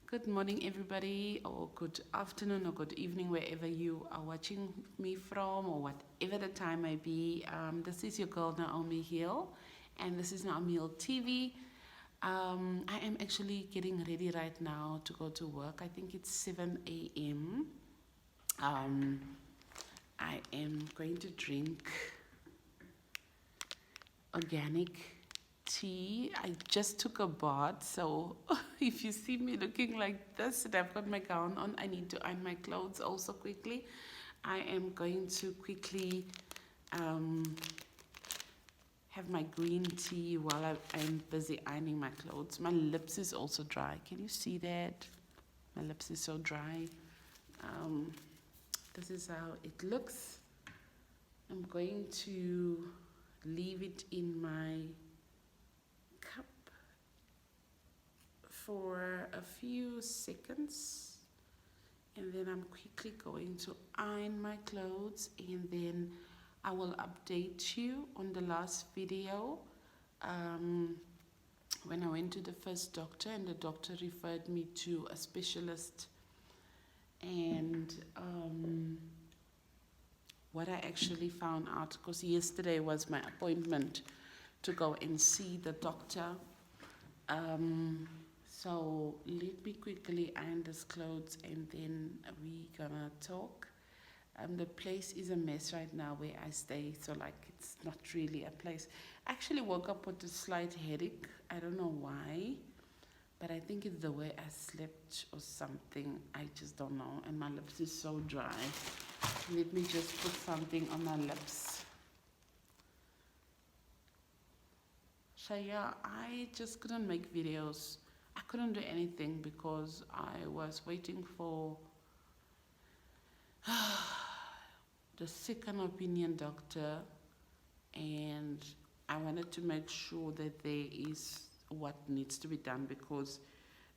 Good morning, everybody, or good afternoon, or good evening, wherever you are watching me from, or whatever the time may be. This is your girl Naomie Hill, and this is Naomie Hill TV. I am actually getting ready right now to go to work. I think it's 7 a.m. I am going to drink organic tea. I just took a bath, so if you see me looking like this and I've got my gown on, I need to iron my clothes also quickly. I am going to quickly have my green tea while I'm busy ironing my clothes. My lips is also dry. Can you see that? My lips is so dry. This is how it looks. I'm going to leave it in my cup for a few seconds, and then I'm quickly going to iron my clothes, and then I will update you on the last video when I went to the first doctor, and the doctor referred me to a specialist, and what I actually found out, because yesterday was my appointment to go and see the doctor. So let me quickly iron this clothes and then we gonna talk. The place is a mess right now where I stay, so like it's not really a place. I actually woke up with a slight headache. I don't know why, but I think it's the way I slept or something. I just don't know. And my lips is so dry. Let me just put something on my lips. So yeah, I just couldn't make videos. I couldn't do anything because I was waiting for the second opinion doctor, and I wanted to make sure that there is what needs to be done, because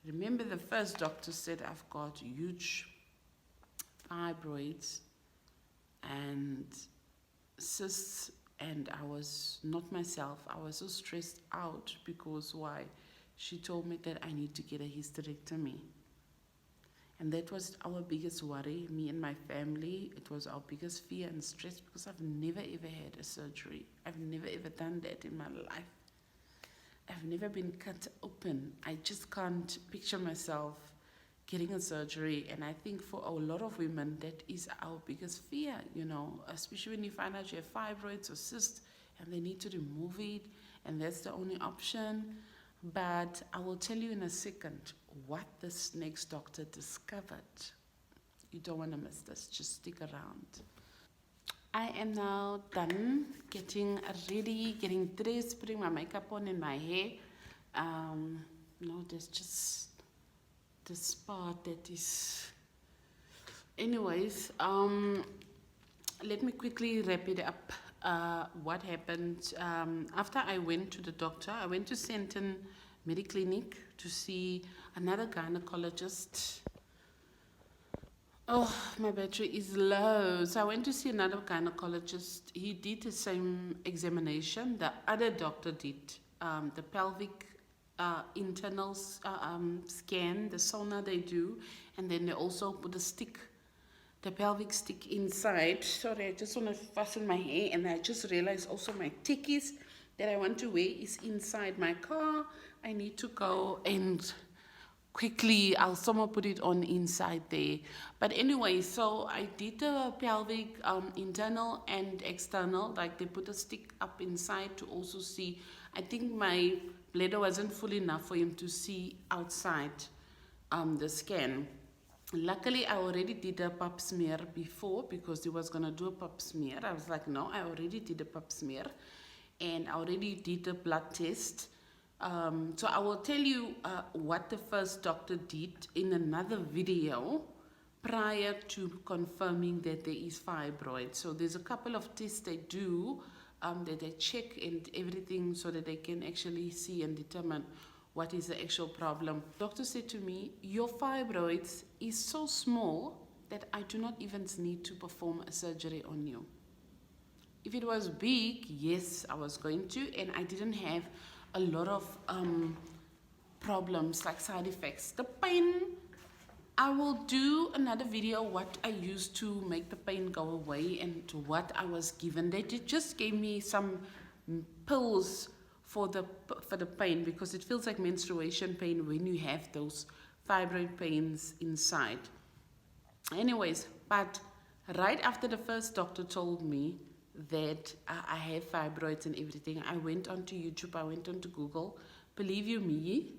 remember the first doctor said I've got huge fibroids and cysts, and I was not myself. I was so stressed out because why? She told me that I need to get a hysterectomy. And that was our biggest worry, me and my family. It was our biggest fear and stress because I've never ever had a surgery. I've never ever done that in my life. I've never been cut open. I just can't picture myself getting a surgery, and I think for a lot of women that is our biggest fear, you know, especially when you find out you have fibroids or cysts and they need to remove it, and that's the only option. But I will tell you in a second what this next doctor discovered. You don't want to miss this, just stick around. I am now done getting ready, getting dressed, putting my makeup on and my hair. There's just this part that is, anyways, let me quickly wrap it up. What happened after I went to the doctor? I went to Senton Mediclinic to see another gynecologist. Oh, my battery is low. So I went to see another gynecologist. He did the same examination. The other doctor did the pelvic internal scan, the sauna they do, and then they also put the pelvic stick inside. Sorry, I just want to fasten my hair, and I just realized also my tikkies that I want to wear is inside my car. I need to go and quickly, I'll somehow put it on inside there. But anyway, so I did the pelvic internal and external, like they put a stick up inside to also see. I think my bladder wasn't full enough for him to see outside the scan. Luckily, I already did a pap smear before because he was going to do a pap smear. I was like, no, I already did a pap smear and I already did a blood test. So I will tell you what the first doctor did in another video prior to confirming that there is fibroid. So there's a couple of tests they do that they check and everything so that they can actually see and determine what is the actual problem. Doctor said to me, your fibroids is so small that I do not even need to perform a surgery on you. If it was big, yes, I was going to, and I didn't have a lot of problems, like side effects. The pain, I will do another video what I used to make the pain go away and what I was given. They just gave me some pills for the pain, because it feels like menstruation pain when you have those fibroid pains inside. Anyways, but right after the first doctor told me that I have fibroids and everything, I went onto YouTube, I went onto Google. Believe you me,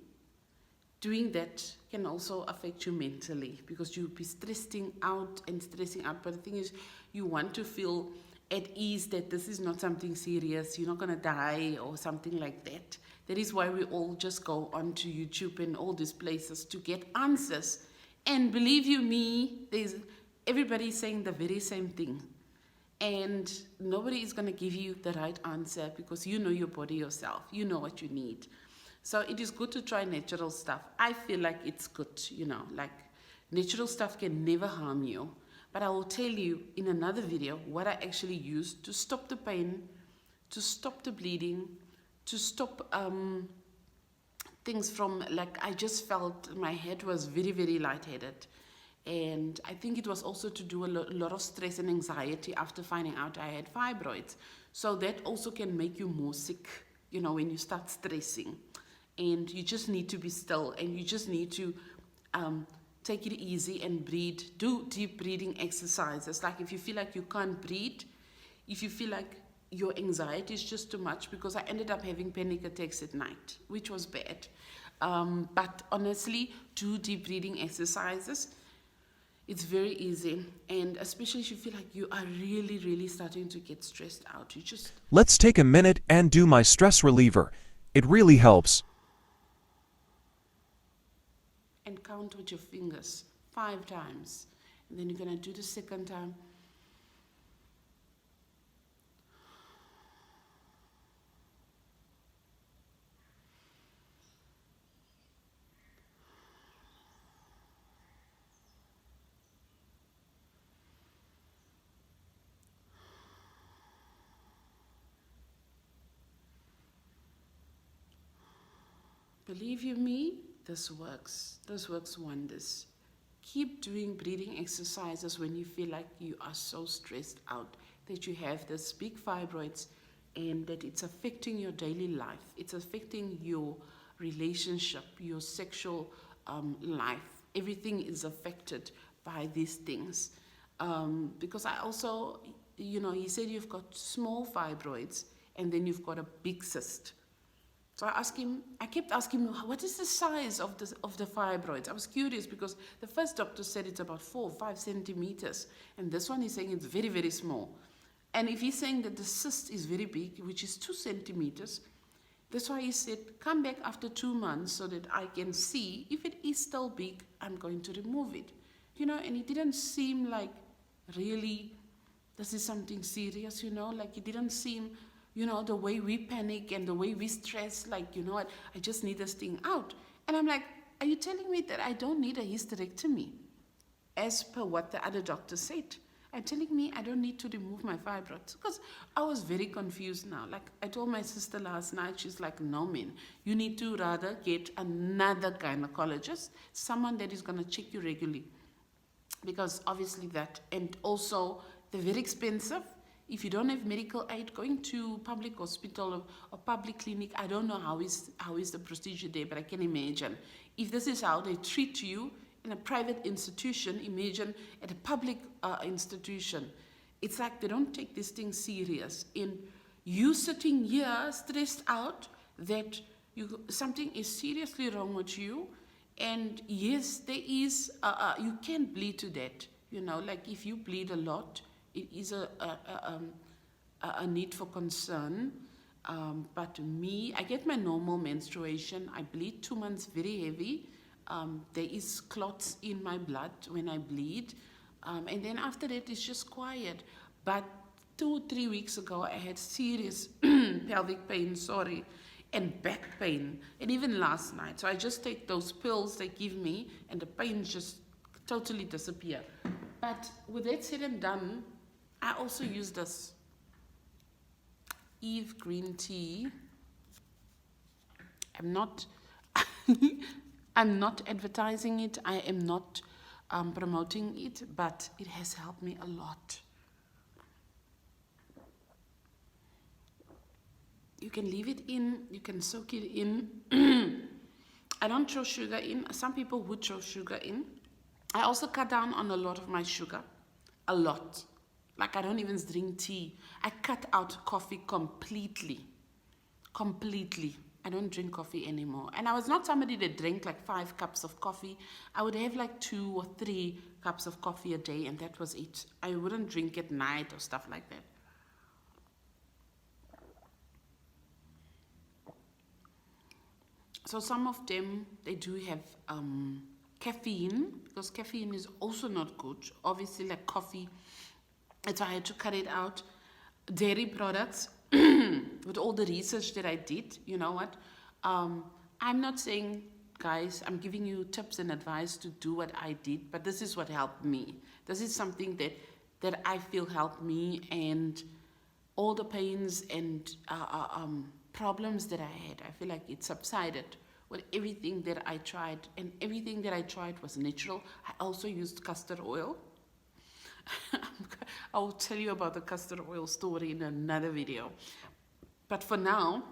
doing that can also affect you mentally, because you'll be stressing out. But the thing is, you want to feel at ease that this is not something serious, you're not going to die or something like that. That is why we all just go onto YouTube and all these places to get answers. And believe you me, everybody saying the very same thing. And nobody is going to give you the right answer, because you know your body yourself. You know what you need. So it is good to try natural stuff. I feel like it's good, like natural stuff can never harm you. But I will tell you in another video what I actually used to stop the pain, to stop the bleeding, to stop things from, like, I just felt my head was very, very lightheaded. And I think it was also to do a lot of stress and anxiety after finding out I had fibroids. So that also can make you more sick, when you start stressing. And you just need to be still, and you just need to take it easy and breathe. Do deep breathing exercises. Like if you feel like you can't breathe, if you feel like your anxiety is just too much, because I ended up having panic attacks at night, which was bad. But honestly, do deep breathing exercises. It's very easy, and especially if you feel like you are really, really starting to get stressed out, you just... Let's take a minute and do my stress reliever. It really helps. And count with your fingers 5 times. And then you're going to do the second time. Believe you me, this works. This works wonders. Keep doing breathing exercises when you feel like you are so stressed out that you have this big fibroids and that it's affecting your daily life. It's affecting your relationship, your sexual life. Everything is affected by these things. Because I also, he said you've got small fibroids and then you've got a big cyst. So I kept asking him, what is the size of the fibroids? I was curious, because the first doctor said it's about 4 or 5 centimeters. And this one is saying it's very, very small. And if he's saying that the cyst is very big, which is 2 centimeters, that's why he said, come back after 2 months so that I can see if it is still big, I'm going to remove it. And it didn't seem like really, this is something serious, like it didn't seem... the way we panic and the way we stress, like, what, I just need this thing out. And I'm like, are you telling me that I don't need a hysterectomy as per what the other doctor said? Are you telling me I don't need to remove my fibroids? Because I was very confused now. Like I told my sister last night, she's like, no, man, you need to rather get another gynecologist, someone that is going to check you regularly. Because obviously that, and also they're very expensive. If you don't have medical aid, going to public hospital or public clinic, I don't know how is the procedure there, but I can imagine. If this is how they treat you in a private institution, imagine at a public institution. It's like they don't take this thing serious. In you sitting here stressed out that something is seriously wrong with you, and yes, there is, you can bleed to that. Like if you bleed a lot, it is a need for concern. But me, I get my normal menstruation. I bleed 2 months very heavy. There is clots in my blood when I bleed. And then after that, it's just quiet. But 2-3 weeks ago, I had serious pelvic pain, and back pain. And even last night. So I just take those pills they give me, and the pain just totally disappear. But with that said and done, I also use this Eve green tea. I'm not, I'm not advertising it. I am not promoting it, but it has helped me a lot. You can leave it in, you can soak it in. I don't throw sugar in. Some people would throw sugar in. I also cut down on a lot of my sugar. A lot. Like I don't even drink tea. I cut out coffee completely. Completely. I don't drink coffee anymore. And I was not somebody that drank like 5 cups of coffee. I would have like 2 or 3 cups of coffee a day, and that was it. I wouldn't drink at night or stuff like that. So some of them, they do have caffeine, because caffeine is also not good. Obviously, like coffee, that's why I had to cut it out. Dairy products, with all the research that I did, you know what? I'm not saying, guys, I'm giving you tips and advice to do what I did, but this is what helped me. This is something that I feel helped me, and all the pains and problems that I had, I feel like it subsided with everything that I tried, and everything that I tried was natural. I also used castor oil. I will tell you about the castor oil story in another video. But for now,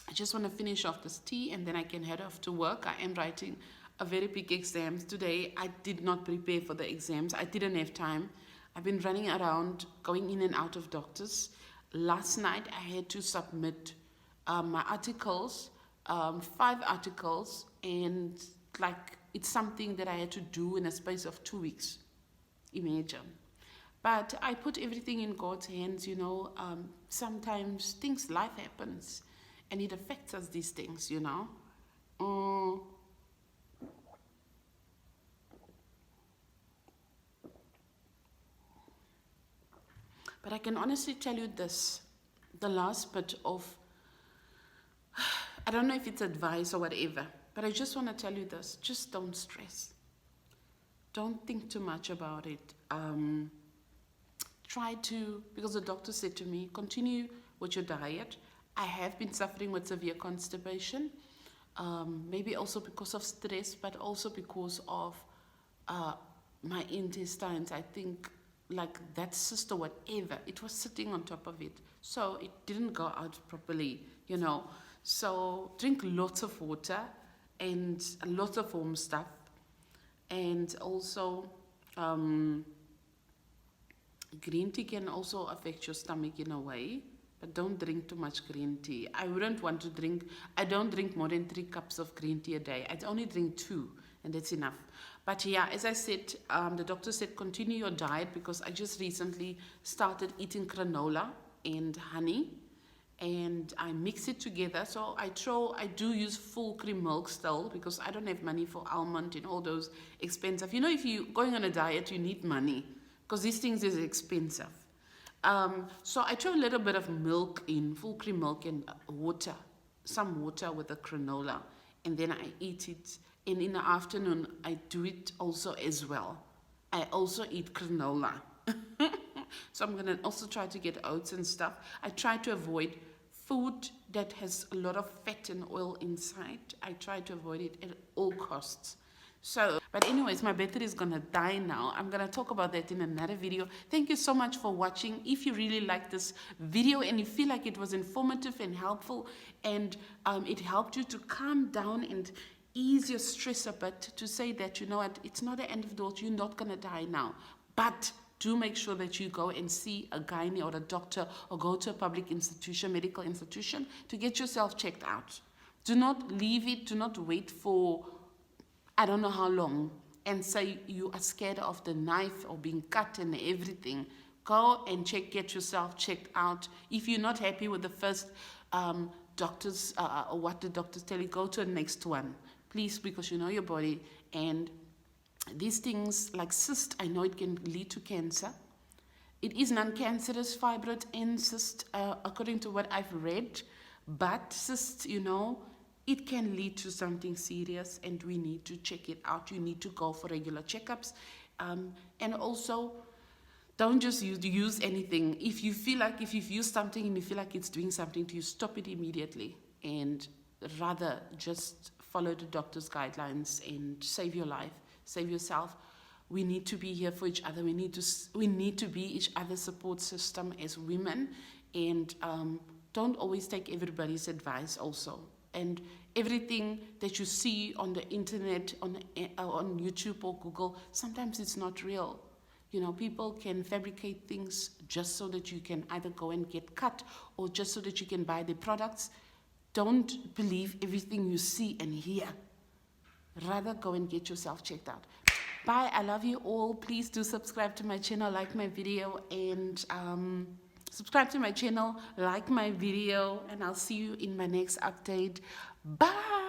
I just want to finish off this tea and then I can head off to work. I am writing a very big exam today. I did not prepare for the exams. I didn't have time. I've been running around, going in and out of doctors. Last night, I had to submit my articles, 5 articles, and like it's something that I had to do in a space of 2 weeks. Imagine. But I put everything in God's hands, you know. Sometimes life happens, and it affects us, these things, you know. But I can honestly tell you this, the last bit of, I don't know if it's advice or whatever, but I just want to tell you this, just don't stress. Don't think too much about it. Try to, because the doctor said to me, continue with your diet. I have been suffering with severe constipation, maybe also because of stress, but also because of my intestines. I think like that cyst or whatever, it was sitting on top of it. So it didn't go out properly, you know. So drink lots of water and lots of home stuff. And also, green tea can also affect your stomach in a way, but don't drink too much green tea. I don't drink more than 3 cups of green tea a day. I only drink 2, and that's enough. But yeah, as I said, the doctor said continue your diet, because I just recently started eating granola and honey, and I mix it together. So I do use full cream milk still, because I don't have money for almond and all those expensive. You know, if you're going on a diet, you need money, because these things is expensive. So I throw a little bit of milk in, full cream milk, and water, some water with the granola, and then I eat it. And in the afternoon, I do it also as well. I also eat granola. So I'm going to also try to get oats and stuff. I try to avoid food that has a lot of fat and oil inside. I try to avoid it at all costs. So, but anyways, my battery is gonna die now. I'm gonna talk about that in another video. Thank you so much for watching. If you really like this video and you feel like it was informative and helpful, and it helped you to calm down and ease your stress a bit, to say that, you know what, it's not the end of the world, you're not gonna die now. But do make sure that you go and see a gynae or a doctor, or go to a public institution, medical institution, to get yourself checked out. Do not leave it, do not wait for I don't know how long, and say you are scared of the knife or being cut and everything. Go and get yourself checked out. If you're not happy with the first doctors or what the doctors tell you, go to the next one, please, because you know your body. And these things like cyst, I know it can lead to cancer. It is non-cancerous, fibroid and cyst, according to what I've read. But cysts, you know, it can lead to something serious, and we need to check it out. You need to go for regular checkups. And also, don't just use anything. If you feel like, if you've used something and you feel like it's doing something to you, stop it immediately and rather just follow the doctor's guidelines and save your life, save yourself. We need to be here for each other. We need to be each other's support system as women, and don't always take everybody's advice also. And everything that you see on the internet, on YouTube or Google, sometimes it's not real. You know, people can fabricate things just so that you can either go and get cut or just so that you can buy the products. Don't believe everything you see and hear. Rather go and get yourself checked out. Bye, I love you all. Please do subscribe to my channel, like my video, and subscribe to my channel, like my video, and I'll see you in my next update. Bye.